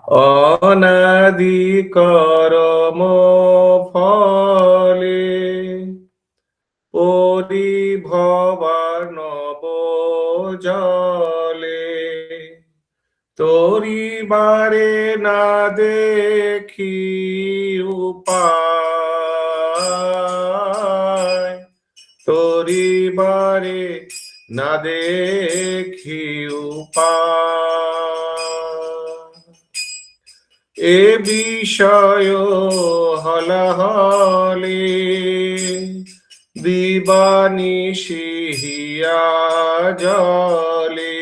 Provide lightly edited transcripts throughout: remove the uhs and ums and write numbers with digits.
অনাদি করম ফলে পরিভবার নব জলে তরিবারে না দেখি উপায়, তরিবারে না দেখি উপায়। এ বিষয় হলাহলে দিবানিশিহিয়া জলে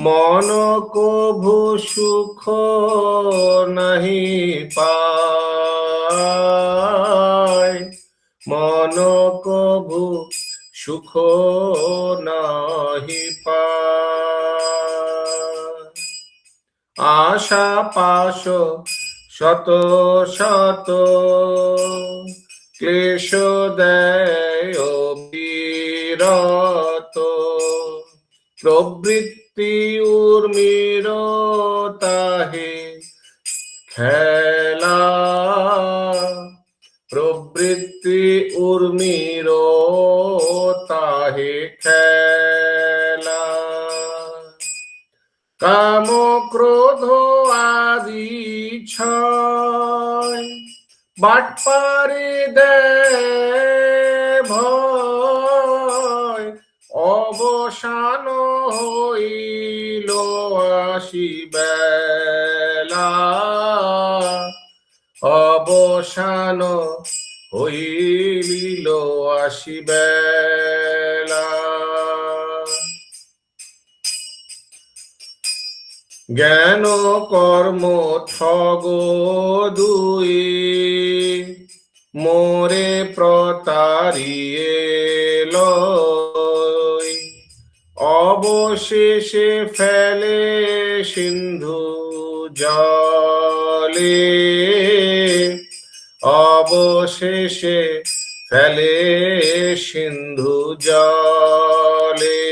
মন কভু সুখ নাহি পায়, মন কভু সুখ নাহি পায়। আশা পাশ শত শত ক্লেশ দেয় বিরত, প্রবৃত্তি উর্মির তাহে খেলা, প্রবৃত্তি উর্মির তাহে খেলা। কাম ক্রোধ আদি ছয় বাটপারে দেয় ভয়, অবসান হইল আসিবেলা, অবসান হইল আসিবেলা। জ্ঞান কর্ম ঠগ দুই মোরে প্রতারিয়ে লয়, অবশেষে ফেলে সিন্ধু জলে, অবশেষে ফেলে সিন্ধু জলে।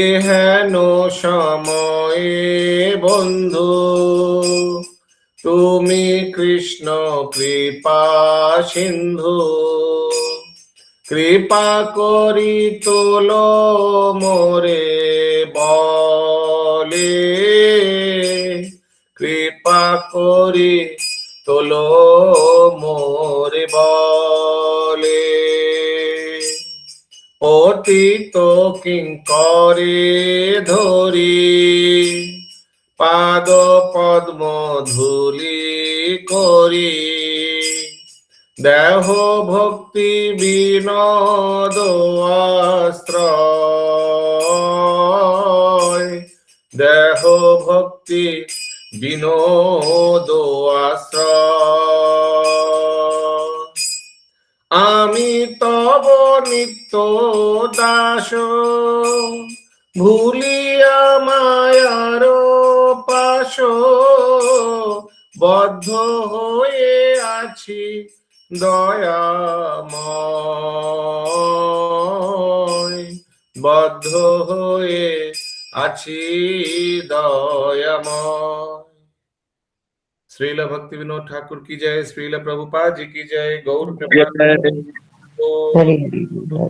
এহেন সময়ে বন্ধু তুমি কৃষ্ণ কৃপা সিন্ধু, কৃপা করি তোল মোরে বলে, কৃপা করি তোল মোরে বলে। অতীত কিঙ্করে ধরি পাদ পদ্ম ধূলি করি, দেহ ভক্তি বিনোদ আশ্রয়, দেহ ভক্তি বিনোদ আশ্রয়। আমি তব নিত্য দাস ভুলিয়া মায়ার পাশ, বদ্ধ হয়ে আছি দয়াময়, বদ্ধ হয়ে আছি দয়াময়। श्रील भक्ति विनोद ठाकुर की जय, श्रील प्रभुपाद जी की जय, गौर प्रेमानंद। हरि हरि बोल।